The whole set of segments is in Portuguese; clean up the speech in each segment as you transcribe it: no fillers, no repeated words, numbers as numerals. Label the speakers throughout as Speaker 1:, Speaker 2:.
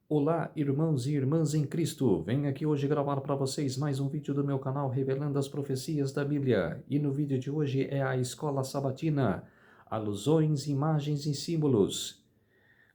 Speaker 1: Olá, irmãos e irmãs em Cristo. Venho aqui hoje gravar para vocês mais um vídeo do meu canal revelando as profecias da Bíblia. E no vídeo de hoje é a Escola Sabatina, Alusões, Imagens e Símbolos.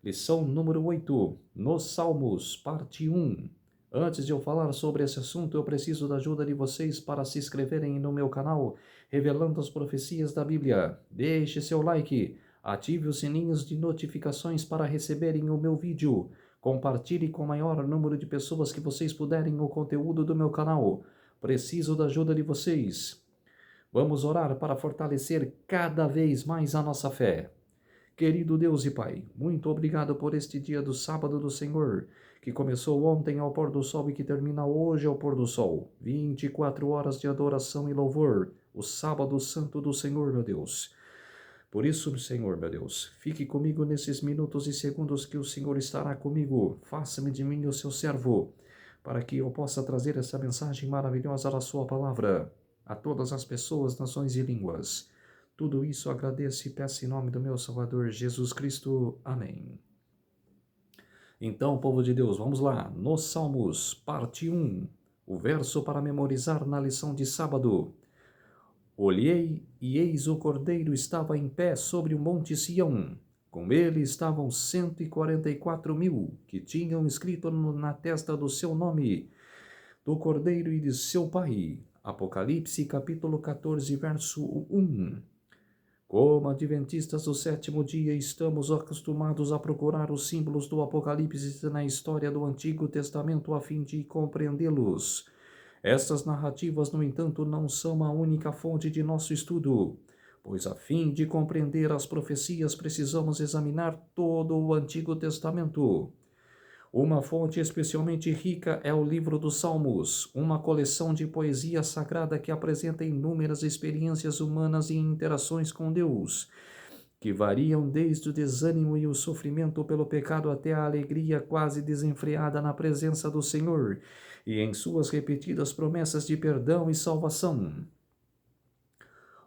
Speaker 1: Lição número 8, nos Salmos, parte 1. Antes de eu falar sobre esse assunto, eu preciso da ajuda de vocês para se inscreverem no meu canal, revelando as profecias da Bíblia. Deixe seu like, ative os sininhos de notificações para receberem o meu vídeo. Compartilhe com o maior número de pessoas que vocês puderem o conteúdo do meu canal. Preciso da ajuda de vocês. Vamos orar para fortalecer cada vez mais a nossa fé. Querido Deus e Pai, muito obrigado por este dia do sábado do Senhor, que começou ontem ao pôr do sol e que termina hoje ao pôr do sol. 24 horas de adoração e louvor, o sábado santo do Senhor, meu Deus. Por isso, Senhor, meu Deus, fique comigo nesses minutos e segundos que o Senhor estará comigo. Faça-me de mim o seu servo, para que eu possa trazer essa mensagem maravilhosa da sua palavra a todas as pessoas, nações e línguas. Tudo isso agradeço e peço em nome do meu Salvador Jesus Cristo. Amém. Então, povo de Deus, vamos lá. Nos Salmos, parte 1. O verso para memorizar na lição de sábado. Olhei, e eis o Cordeiro estava em pé sobre o monte Sião. Com ele estavam 144.000, que tinham escrito na testa do seu nome, do Cordeiro e de seu Pai. Apocalipse, capítulo 14, verso 1. Como adventistas do sétimo dia, estamos acostumados a procurar os símbolos do Apocalipse na história do Antigo Testamento a fim de compreendê-los. Estas narrativas, no entanto, não são a única fonte de nosso estudo, pois a fim de compreender as profecias precisamos examinar todo o Antigo Testamento. Uma fonte especialmente rica é o livro dos Salmos, uma coleção de poesia sagrada que apresenta inúmeras experiências humanas e interações com Deus, que variam desde o desânimo e o sofrimento pelo pecado até a alegria quase desenfreada na presença do Senhor e em suas repetidas promessas de perdão e salvação.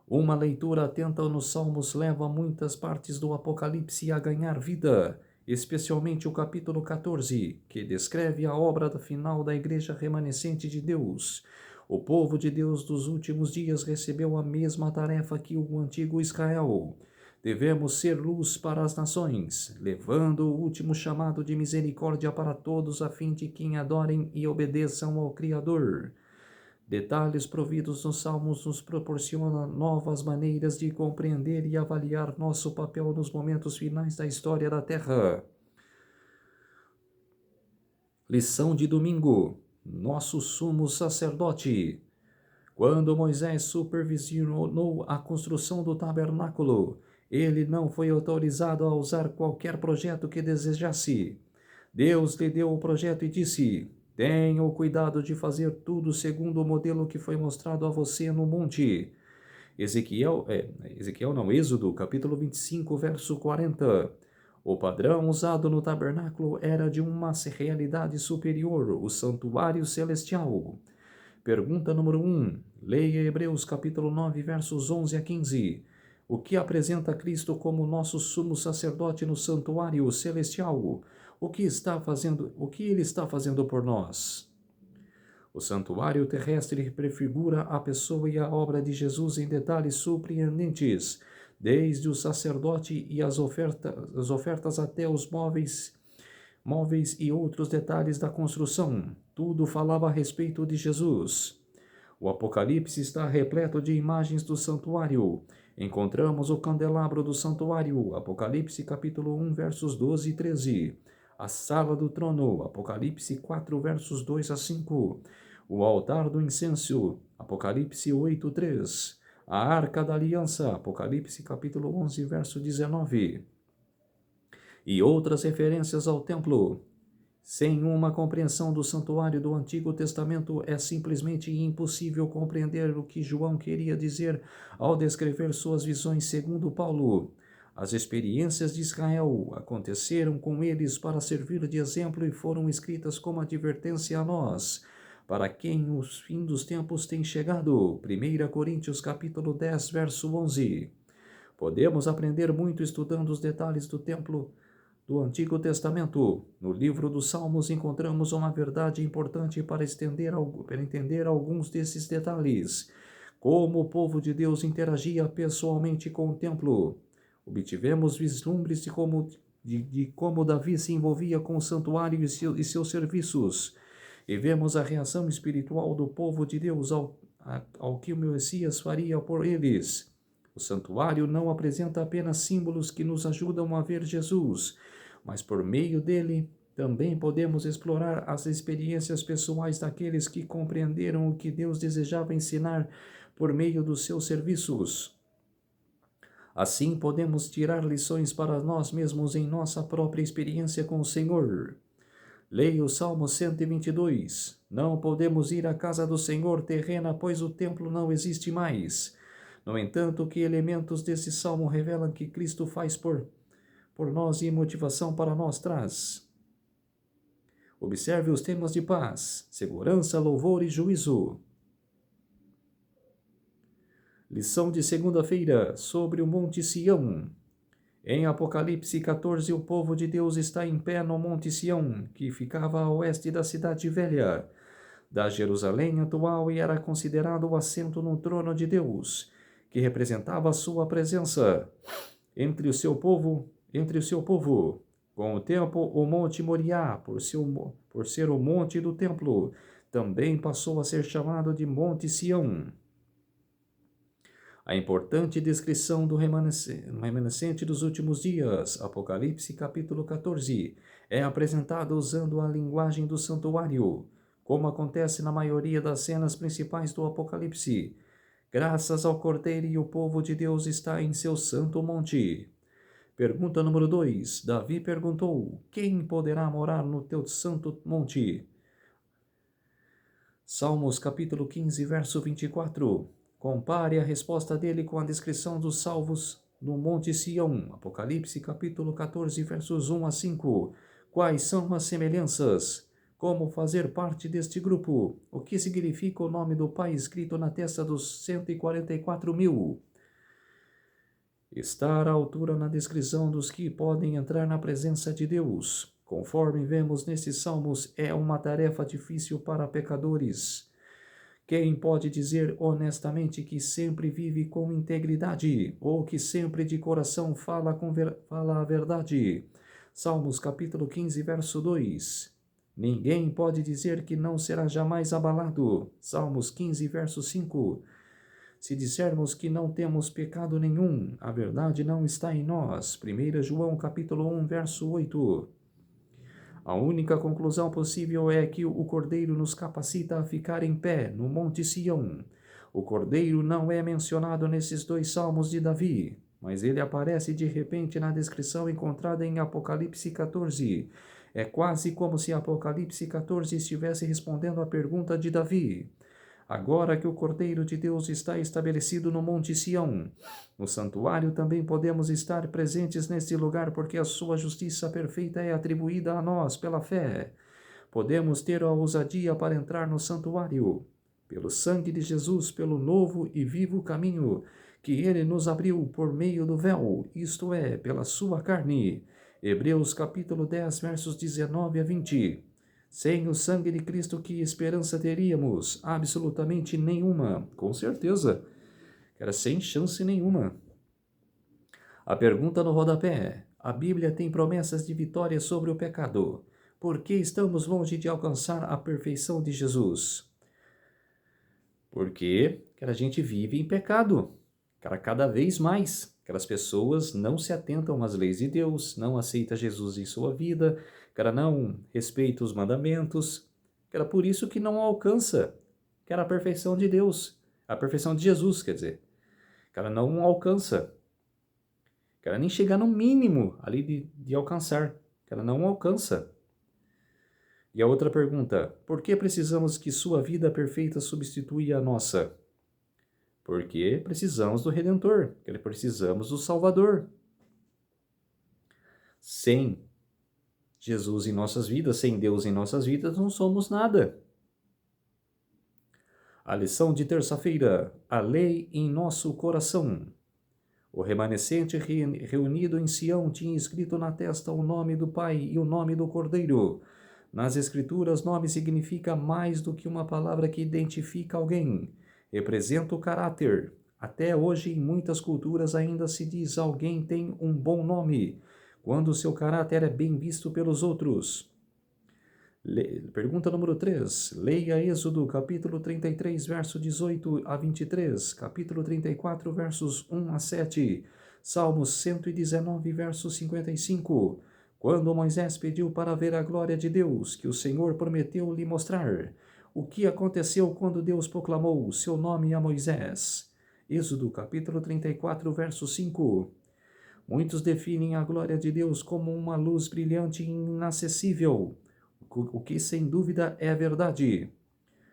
Speaker 1: Uma leitura atenta nos Salmos leva muitas partes do Apocalipse a ganhar vida, especialmente o capítulo 14, que descreve a obra final da Igreja remanescente de Deus. O povo de Deus dos últimos dias recebeu a mesma tarefa que o antigo Israel. Devemos ser luz para as nações, levando o último chamado de misericórdia para todos, a fim de que adorem e obedeçam ao Criador. Detalhes providos nos Salmos nos proporcionam novas maneiras de compreender e avaliar nosso papel nos momentos finais da história da Terra. Lição de domingo. Nosso sumo sacerdote. Quando Moisés supervisionou a construção do tabernáculo, ele não foi autorizado a usar qualquer projeto que desejasse. Deus lhe deu o projeto e disse: tenha o cuidado de fazer tudo segundo o modelo que foi mostrado a você no monte. Êxodo, capítulo 25, verso 40. O padrão usado no tabernáculo era de uma realidade superior, o santuário celestial. Pergunta número 1. Leia Hebreus capítulo 9, versos 11 a 15. O que apresenta Cristo como nosso sumo sacerdote no santuário celestial? O que ele está fazendo por nós? O santuário terrestre prefigura a pessoa e a obra de Jesus em detalhes surpreendentes, desde o sacerdote e as ofertas até os móveis e outros detalhes da construção. Tudo falava a respeito de Jesus. O Apocalipse está repleto de imagens do santuário. Encontramos o candelabro do santuário, Apocalipse capítulo 1, versos 12 e 13. A sala do trono, Apocalipse 4, versos 2 a 5. O altar do incenso, Apocalipse 8, 3. A arca da aliança, Apocalipse capítulo 11, verso 19. E outras referências ao templo. Sem uma compreensão do santuário do Antigo Testamento, é simplesmente impossível compreender o que João queria dizer ao descrever suas visões segundo Paulo. As experiências de Israel aconteceram com eles para servir de exemplo e foram escritas como advertência a nós, para quem o fim dos tempos tem chegado. 1 Coríntios capítulo 10, verso 11. Podemos aprender muito estudando os detalhes do templo do Antigo Testamento. No livro dos Salmos encontramos uma verdade importante para entender alguns desses detalhes. Como o povo de Deus interagia pessoalmente com o templo. Obtivemos vislumbres de como Davi se envolvia com o santuário e seus serviços. E vemos a reação espiritual do povo de Deus ao que o Messias faria por eles. O santuário não apresenta apenas símbolos que nos ajudam a ver Jesus, mas por meio dele também podemos explorar as experiências pessoais daqueles que compreenderam o que Deus desejava ensinar por meio dos seus serviços. Assim podemos tirar lições para nós mesmos em nossa própria experiência com o Senhor. Leia o Salmo 122. Não podemos ir à casa do Senhor terrena, pois o templo não existe mais. No entanto, que elementos desse salmo revelam que Cristo faz por nós e motivação para nós traz? Observe os temas de paz, segurança, louvor e juízo. Lição de segunda-feira sobre o Monte Sião. Em Apocalipse 14, o povo de Deus está em pé no Monte Sião, que ficava a oeste da Cidade Velha, da Jerusalém atual, e era considerado o assento no trono de Deus, que representava a sua presença entre o seu povo. Com o tempo, o Monte Moriá, por ser o monte do templo, também passou a ser chamado de Monte Sião. A importante descrição do remanescente dos últimos dias, Apocalipse capítulo 14, é apresentada usando a linguagem do santuário, como acontece na maioria das cenas principais do Apocalipse. Graças ao Cordeiro, e o povo de Deus está em seu santo monte. Pergunta número 2. Davi perguntou: quem poderá morar no teu santo monte? Salmos capítulo 15, verso 24. Compare a resposta dele com a descrição dos salvos no Monte Sião, Apocalipse capítulo 14, versos 1 a 5. Quais são as semelhanças? Como fazer parte deste grupo? O que significa o nome do Pai escrito na testa dos 144.000? Estar à altura na descrição dos que podem entrar na presença de Deus, conforme vemos nesses salmos, é uma tarefa difícil para pecadores. Quem pode dizer honestamente que sempre vive com integridade, ou que sempre de coração fala a verdade? Salmos capítulo 15, verso 2. Ninguém pode dizer que não será jamais abalado. Salmos 15, verso 5. Se dissermos que não temos pecado nenhum, a verdade não está em nós. 1 João capítulo 1, verso 8. A única conclusão possível é que o Cordeiro nos capacita a ficar em pé no Monte Sião. O Cordeiro não é mencionado nesses dois salmos de Davi, mas ele aparece de repente na descrição encontrada em Apocalipse 14. É quase como se Apocalipse 14 estivesse respondendo à pergunta de Davi. Agora que o Cordeiro de Deus está estabelecido no Monte Sião, no santuário também podemos estar presentes neste lugar porque a sua justiça perfeita é atribuída a nós pela fé. Podemos ter a ousadia para entrar no santuário, pelo sangue de Jesus, pelo novo e vivo caminho que ele nos abriu por meio do véu, isto é, pela sua carne. Hebreus capítulo 10, versos 19 a 20. Sem o sangue de Cristo, que esperança teríamos? Absolutamente nenhuma, com certeza. Era sem chance nenhuma. A pergunta no rodapé. A Bíblia tem promessas de vitória sobre o pecado. Por que estamos longe de alcançar a perfeição de Jesus? Porque a gente vive em pecado. Cada vez mais. Aquelas pessoas não se atentam às leis de Deus, não aceitam Jesus em sua vida, não respeita os mandamentos, por isso que não alcança, a perfeição de Deus, a perfeição de Jesus, quer dizer, não alcança, nem chegar no mínimo ali de alcançar, não alcança. E a outra pergunta, por que precisamos que sua vida perfeita substitua a nossa? Porque precisamos do Redentor, precisamos do Salvador. Sem Jesus em nossas vidas, sem Deus em nossas vidas, não somos nada. A lição de terça-feira, a lei em nosso coração. O remanescente reunido em Sião tinha escrito na testa o nome do Pai e o nome do Cordeiro. Nas Escrituras, nome significa mais do que uma palavra que identifica alguém. Representa o caráter. Até hoje, em muitas culturas, ainda se diz alguém tem um bom nome, quando seu caráter é bem visto pelos outros. Pergunta número 3. Leia Êxodo, capítulo 33, verso 18 a 23, capítulo 34, versos 1 a 7, Salmos 119, verso 55. Quando Moisés pediu para ver a glória de Deus, que o Senhor prometeu lhe mostrar, o que aconteceu quando Deus proclamou o seu nome a Moisés? Êxodo, capítulo 34, verso 5. Muitos definem a glória de Deus como uma luz brilhante e inacessível, o que sem dúvida é verdade.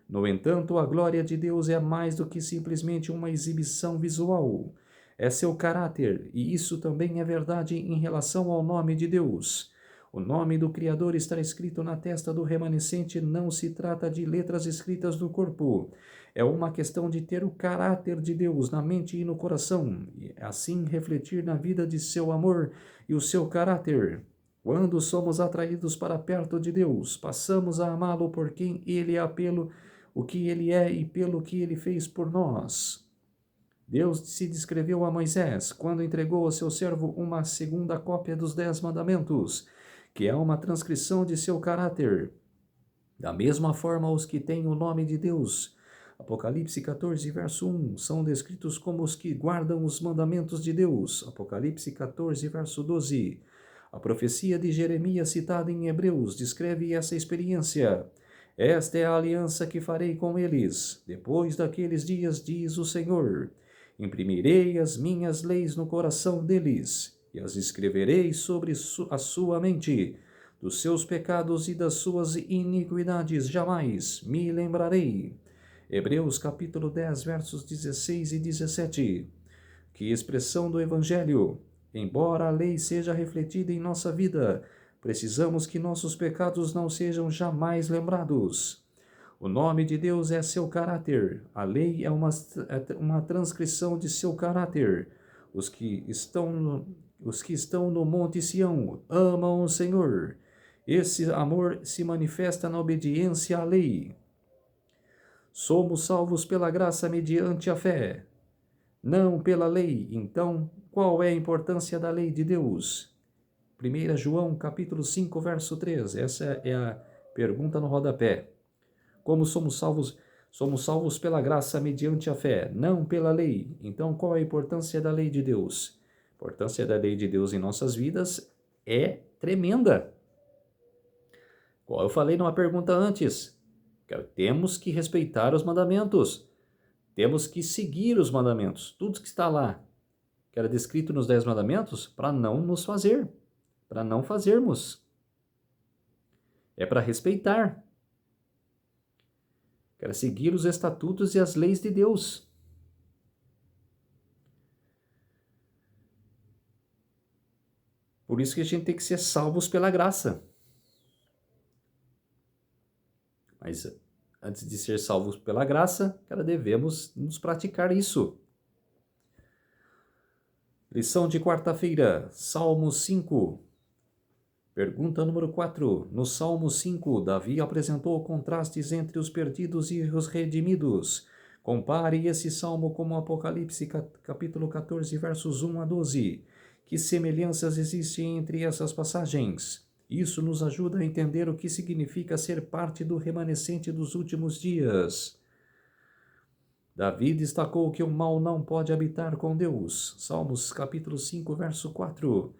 Speaker 1: No entanto, a glória de Deus é mais do que simplesmente uma exibição visual. É seu caráter, e isso também é verdade em relação ao nome de Deus. O nome do Criador está escrito na testa do remanescente, não se trata de letras escritas no corpo. É uma questão de ter o caráter de Deus na mente e no coração, e assim refletir na vida de seu amor e o seu caráter. Quando somos atraídos para perto de Deus, passamos a amá-lo por quem Ele é, pelo o que Ele é e pelo que Ele fez por nós. Deus se descreveu a Moisés quando entregou ao seu servo uma segunda cópia dos 10 mandamentos, que é uma transcrição de seu caráter. Da mesma forma, os que têm o nome de Deus, Apocalipse 14, verso 1, são descritos como os que guardam os mandamentos de Deus, Apocalipse 14, verso 12. A profecia de Jeremias citada em Hebreus descreve essa experiência. Esta é a aliança que farei com eles. Depois daqueles dias, diz o Senhor, imprimirei as minhas leis no coração deles, e as escreverei sobre a sua mente. Dos seus pecados e das suas iniquidades jamais me lembrarei. Hebreus capítulo 10, versos 16 e 17. Que expressão do Evangelho! Embora a lei seja refletida em nossa vida, precisamos que nossos pecados não sejam jamais lembrados. O nome de Deus é seu caráter. A lei é uma transcrição de seu caráter. Os que estão no Monte Sião amam o Senhor. Esse amor se manifesta na obediência à lei. Somos salvos pela graça mediante a fé, não pela lei. Então, qual é a importância da lei de Deus? 1 João, capítulo 5, verso 3. Essa é a pergunta no rodapé. Como somos salvos? Somos salvos pela graça mediante a fé, não pela lei. Então, qual é a importância da lei de Deus? A importância da lei de Deus em nossas vidas é tremenda. Como eu falei numa pergunta antes, temos que respeitar os mandamentos. Temos que seguir os mandamentos, tudo que está lá, que era descrito nos 10 mandamentos, para não nos fazer, para não fazermos. É para respeitar. Quero seguir os estatutos e as leis de Deus. Por isso que a gente tem que ser salvos pela graça. Mas antes de ser salvos pela graça, devemos nos praticar isso. Lição de quarta-feira, Salmo 5. Pergunta número 4. No Salmo 5, Davi apresentou contrastes entre os perdidos e os redimidos. Compare esse salmo com o Apocalipse capítulo 14, versos 1 a 12. Que semelhanças existem entre essas passagens? Isso nos ajuda a entender o que significa ser parte do remanescente dos últimos dias. Davi destacou que o mal não pode habitar com Deus. Salmos capítulo 5, verso 4.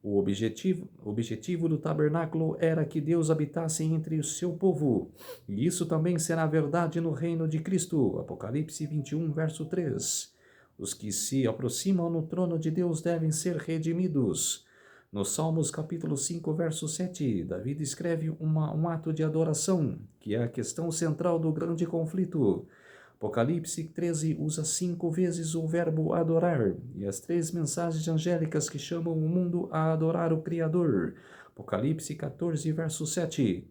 Speaker 1: O objetivo do tabernáculo era que Deus habitasse entre o seu povo. E isso também será verdade no reino de Cristo. Apocalipse 21, verso 3. Os que se aproximam no trono de Deus devem ser redimidos. No Salmos capítulo 5, verso 7, Davi descreve um ato de adoração, que é a questão central do grande conflito. Apocalipse 13 usa 5 vezes o verbo adorar e as 3 mensagens angélicas que chamam o mundo a adorar o Criador. Apocalipse 14, verso 7.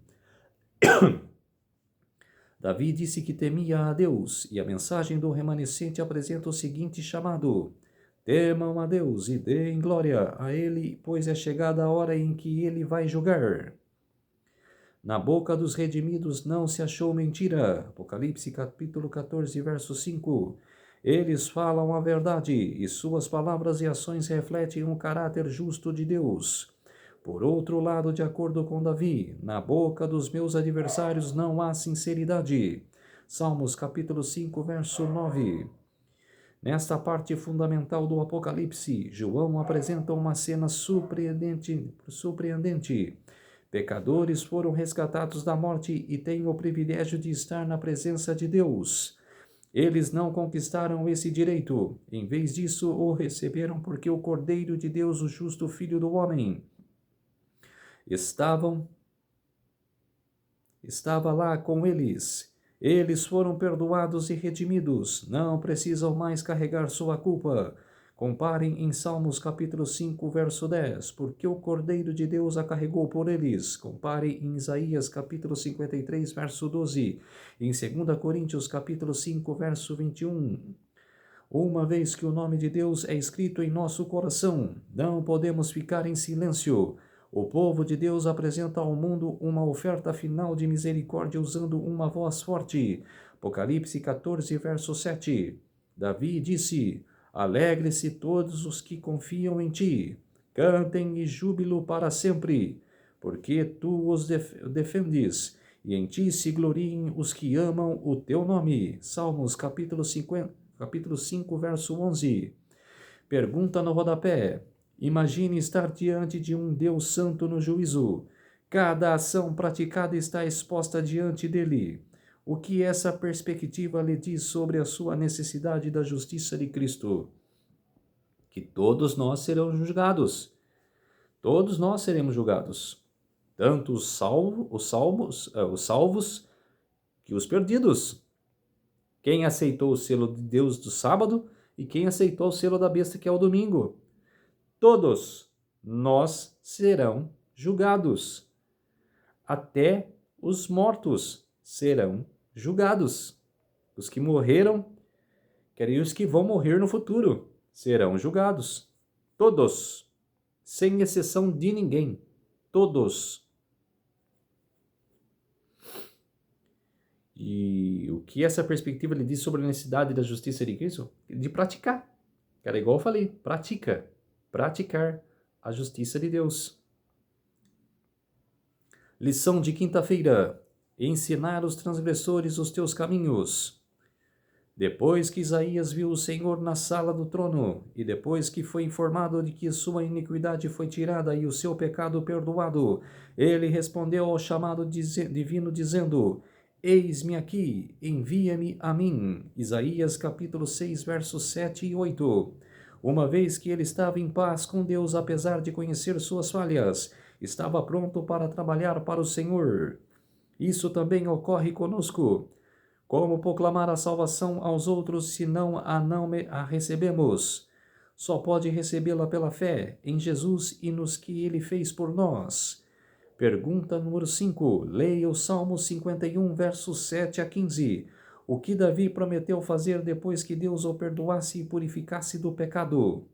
Speaker 1: Davi disse que temia a Deus e a mensagem do remanescente apresenta o seguinte chamado: Temam a Deus e deem glória a Ele, pois é chegada a hora em que Ele vai julgar. Na boca dos redimidos não se achou mentira. Apocalipse capítulo 14, verso 5. Eles falam a verdade, e suas palavras e ações refletem o caráter justo de Deus. Por outro lado, de acordo com Davi, na boca dos meus adversários não há sinceridade. Salmos capítulo 5, verso 9. Nesta parte fundamental do Apocalipse, João apresenta uma cena surpreendente. Pecadores foram resgatados da morte e têm o privilégio de estar na presença de Deus. Eles não conquistaram esse direito. Em vez disso, o receberam porque o Cordeiro de Deus, o justo Filho do Homem, estava lá com eles. Eles foram perdoados e redimidos. Não precisam mais carregar sua culpa. Comparem em Salmos capítulo 5, verso 10, porque o Cordeiro de Deus a carregou por eles. Comparem em Isaías capítulo 53, verso 12, em 2 Coríntios capítulo 5, verso 21. Uma vez que o nome de Deus é escrito em nosso coração, não podemos ficar em silêncio. O povo de Deus apresenta ao mundo uma oferta final de misericórdia usando uma voz forte. Apocalipse 14, verso 7. Davi disse: Alegre-se todos os que confiam em ti. Cantem e júbilo para sempre, porque tu os defendes, e em ti se gloriem os que amam o teu nome. Salmos capítulo 5, verso 11. Pergunta no rodapé. Imagine estar diante de um Deus santo no juízo. Cada ação praticada está exposta diante dele. O que essa perspectiva lhe diz sobre a sua necessidade da justiça de Cristo? Que todos nós seremos julgados. Todos nós seremos julgados. Tanto os salvos que os perdidos. Quem aceitou o selo de Deus do sábado e quem aceitou o selo da besta, que é o domingo. Todos nós serão julgados. Até os mortos serão julgados. Os que morreram, querem os que vão morrer no futuro, serão julgados. Todos, sem exceção de ninguém. Todos. E o que essa perspectiva lhe diz sobre a necessidade da justiça de Cristo? De praticar. Era igual eu falei, pratica. Praticar a justiça de Deus. Lição de quinta-feira. Ensinar os transgressores os teus caminhos. Depois que Isaías viu o Senhor na sala do trono, e depois que foi informado de que sua iniquidade foi tirada e o seu pecado perdoado, ele respondeu ao chamado divino dizendo: Eis-me aqui, envia-me a mim. Isaías capítulo 6, versos 7 e 8. Uma vez que ele estava em paz com Deus, apesar de conhecer suas falhas, estava pronto para trabalhar para o Senhor. Isso também ocorre conosco. Como proclamar a salvação aos outros se não a recebemos? Só pode recebê-la pela fé em Jesus e nos que ele fez por nós. Pergunta número 5. Leia o Salmo 51, versos 7 a 15. O que Davi prometeu fazer depois que Deus o perdoasse e purificasse do pecado?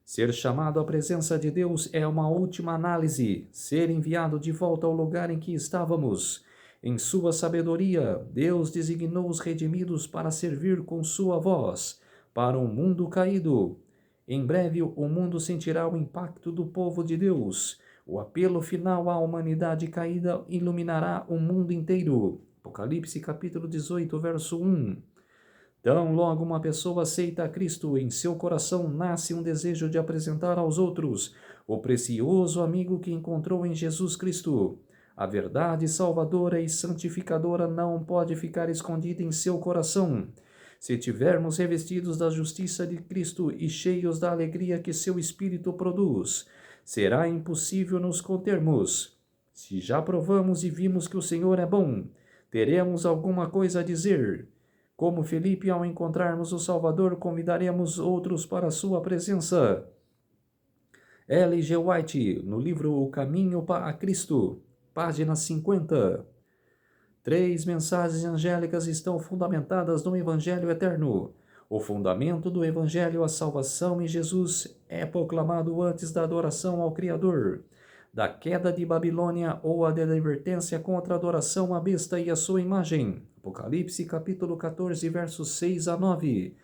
Speaker 1: Ser chamado à presença de Deus é uma última análise, ser enviado de volta ao lugar em que estávamos. Em sua sabedoria, Deus designou os redimidos para servir com sua voz para um mundo caído. Em breve, o mundo sentirá o impacto do povo de Deus. O apelo final à humanidade caída iluminará o mundo inteiro. Apocalipse capítulo 18, verso 1. Tão logo uma pessoa aceita a Cristo, em seu coração nasce um desejo de apresentar aos outros o precioso amigo que encontrou em Jesus Cristo. A verdade salvadora e santificadora não pode ficar escondida em seu coração. Se tivermos revestidos da justiça de Cristo e cheios da alegria que seu Espírito produz, será impossível nos contermos. Se já provamos e vimos que o Senhor é bom, teremos alguma coisa a dizer. Como Felipe, ao encontrarmos o Salvador, convidaremos outros para a sua presença. Ellen G. White, no livro O Caminho a Cristo, página 50. 3 mensagens angélicas estão fundamentadas no Evangelho Eterno. O fundamento do Evangelho, a salvação em Jesus, é proclamado antes da adoração ao Criador, da queda de Babilônia ou a advertência contra a adoração à besta e a sua imagem. Apocalipse capítulo 14, versos 6 a 9.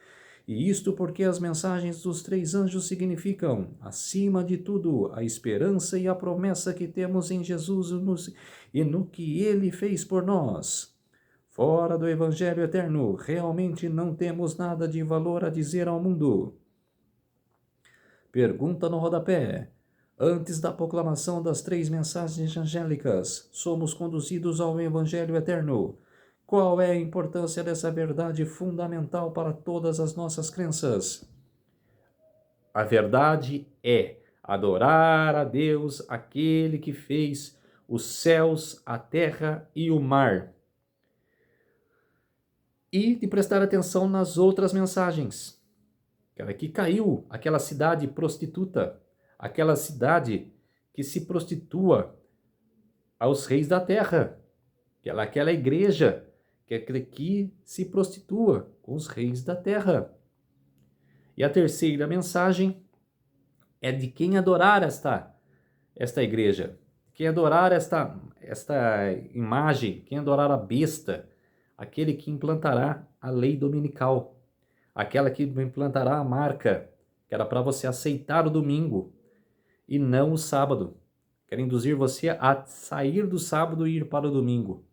Speaker 1: E isto porque as mensagens dos três anjos significam, acima de tudo, a esperança e a promessa que temos em Jesus e no que Ele fez por nós. Fora do Evangelho eterno, realmente não temos nada de valor a dizer ao mundo. Pergunta no rodapé. Antes da proclamação das três mensagens angélicas, somos conduzidos ao Evangelho eterno. Qual é a importância dessa verdade fundamental para todas as nossas crenças? A verdade é adorar a Deus, aquele que fez os céus, a terra e o mar. E de prestar atenção nas outras mensagens. Aquela que caiu, aquela cidade prostituta, aquela cidade que se prostitua aos reis da terra, aquela igreja que se prostitua com os reis da terra. E a terceira mensagem é de quem adorar esta igreja, quem adorar esta imagem, quem adorar a besta, aquele que implantará a lei dominical, aquela que implantará a marca, que era para você aceitar o domingo e não o sábado. Quer induzir você a sair do sábado e ir para o domingo.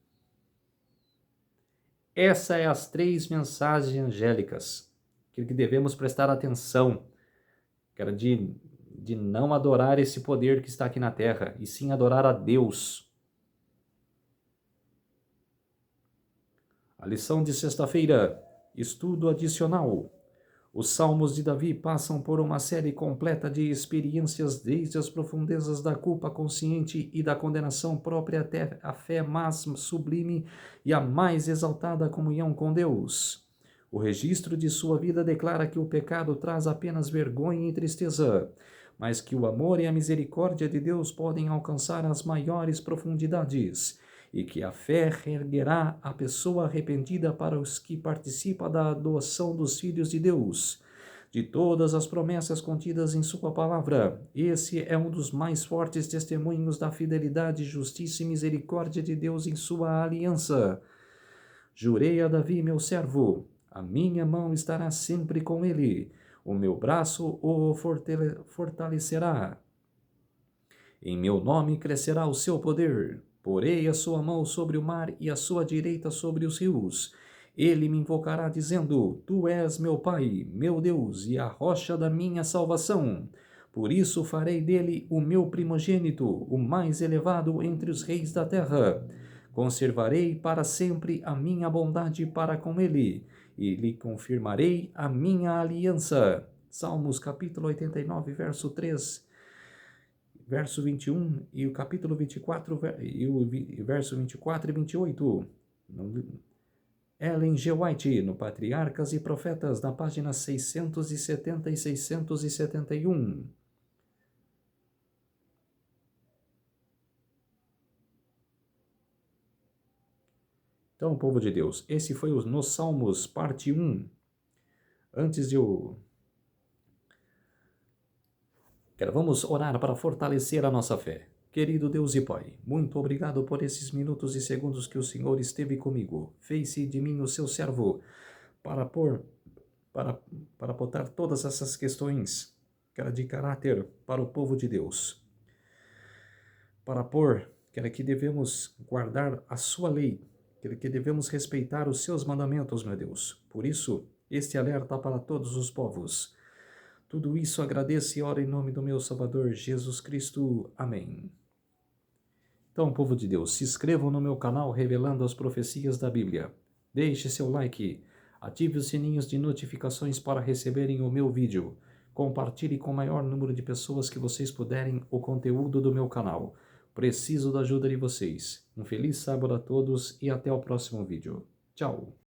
Speaker 1: Essas são as três mensagens angélicas que devemos prestar atenção, que era de não adorar esse poder que está aqui na terra, e sim adorar a Deus. A lição de sexta-feira, estudo adicional. Os Salmos de Davi passam por uma série completa de experiências desde as profundezas da culpa consciente e da condenação própria até a fé mais sublime e a mais exaltada comunhão com Deus. O registro de sua vida declara que o pecado traz apenas vergonha e tristeza, mas que o amor e a misericórdia de Deus podem alcançar as maiores profundidades, e que a fé reerguerá a pessoa arrependida para os que participam da adoção dos filhos de Deus. De todas as promessas contidas em sua palavra, esse é um dos mais fortes testemunhos da fidelidade, justiça e misericórdia de Deus em sua aliança. Jurei a Davi, meu servo, a minha mão estará sempre com ele, o meu braço o fortalecerá. Em meu nome crescerá o seu poder. Porei a sua mão sobre o mar e a sua direita sobre os rios. Ele me invocará dizendo, Tu és meu Pai, meu Deus e a rocha da minha salvação. Por isso farei dele o meu primogênito, o mais elevado entre os reis da terra. Conservarei para sempre a minha bondade para com ele, e lhe confirmarei a minha aliança. Salmos capítulo 89, verso 3. Verso 21 e o capítulo 24 e o verso 24 e 28. Ellen G. White, no Patriarcas e Profetas, na página 670 e 671. Então, povo de Deus, esse foi o Nos Salmos, parte 1. Antes de vamos orar para fortalecer a nossa fé. Querido Deus e Pai, muito obrigado por esses minutos e segundos que o Senhor esteve comigo. Fez-se de mim o seu servo para botar todas essas questões de caráter para o povo de Deus. Para que devemos guardar a sua lei, que devemos respeitar os seus mandamentos, meu Deus. Por isso, este alerta para todos os povos. Tudo isso agradeço e oro em nome do meu Salvador, Jesus Cristo. Amém. Então, povo de Deus, se inscrevam no meu canal Revelando as Profecias da Bíblia. Deixe seu like, ative os sininhos de notificações para receberem o meu vídeo. Compartilhe com o maior número de pessoas que vocês puderem o conteúdo do meu canal. Preciso da ajuda de vocês. Um feliz sábado a todos e até o próximo vídeo. Tchau!